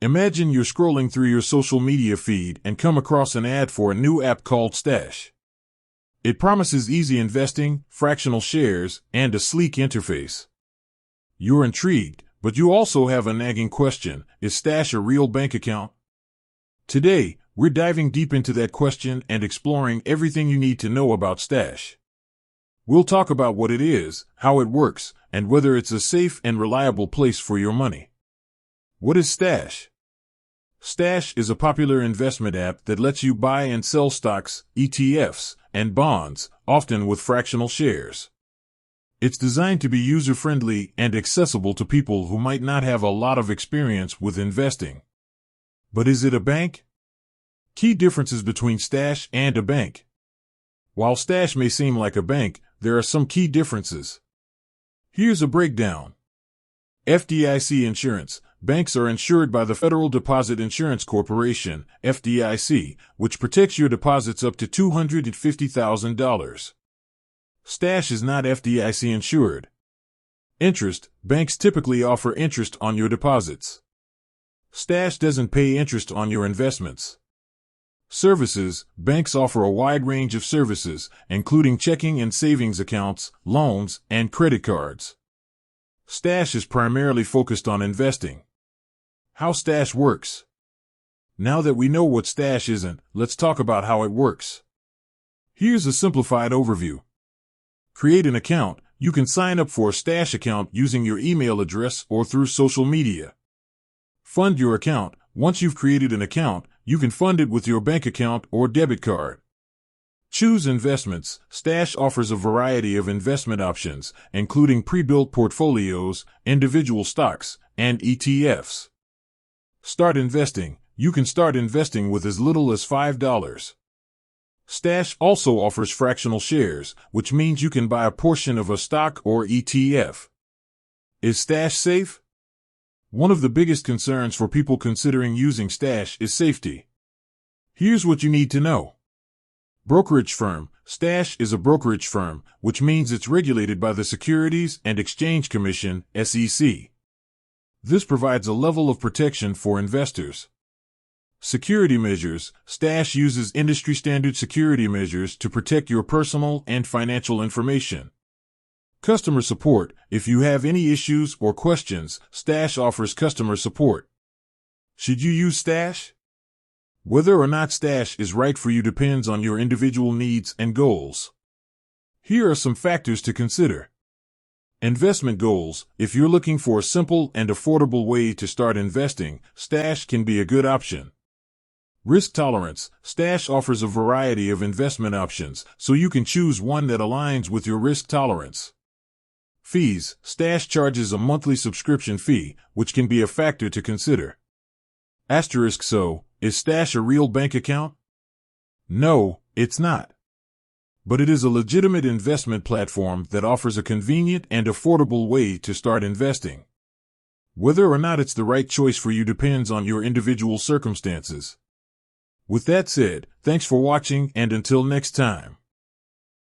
Imagine you're scrolling through your social media feed and come across an ad for a new app called Stash. It promises easy investing, fractional shares, and a sleek interface. You're intrigued, but you also have a nagging question: is Stash a real bank account? Today, we're diving deep into that question and exploring everything you need to know about Stash. We'll talk about what it is, how it works, and whether it's a safe and reliable place for your money. What is Stash? Stash is a popular investment app that lets you buy and sell stocks, ETFs, and bonds, often with fractional shares. It's designed to be user-friendly and accessible to people who might not have a lot of experience with investing. But is it a bank? Key differences between Stash and a bank. While Stash may seem like a bank, there are some key differences. Here's a breakdown. FDIC insurance. Banks are insured by the Federal Deposit Insurance Corporation, FDIC, which protects your deposits up to $250,000. Stash is not FDIC insured. Interest. Banks typically offer interest on your deposits. Stash doesn't pay interest on your investments. Services. Banks offer a wide range of services, including checking and savings accounts, loans, and credit cards. Stash is primarily focused on investing. How Stash works. Now that we know what Stash isn't, let's talk about how it works. Here's a simplified overview. Create an account. You can sign up for a Stash account using your email address or through social media. Fund your account. Once you've created an account, you can fund it with your bank account or debit card. Choose investments. Stash offers a variety of investment options, including pre-built portfolios, individual stocks, and ETFs. Start investing. You can start investing with as little as $5. Stash also offers fractional shares, which means you can buy a portion of a stock or ETF. Is Stash safe? One of the biggest concerns for people considering using Stash is safety. Here's what you need to know. Brokerage firm. Stash is a brokerage firm, which means it's regulated by the Securities and Exchange Commission, SEC. This provides a level of protection for investors. Security measures. Stash uses industry-standard security measures to protect your personal and financial information. Customer support. If you have any issues or questions, Stash offers customer support. Should you use Stash? Whether or not Stash is right for you depends on your individual needs and goals. Here are some factors to consider. Investment goals. If you're looking for a simple and affordable way to start investing, Stash can be a good option. Risk tolerance. Stash offers a variety of investment options, so you can choose one that aligns with your risk tolerance. Fees. Stash charges a monthly subscription fee, which can be a factor to consider. So, is Stash a real bank account? No, it's not. But it is a legitimate investment platform that offers a convenient and affordable way to start investing. Whether or not it's the right choice for you depends on your individual circumstances. With that said, thanks for watching, and until next time.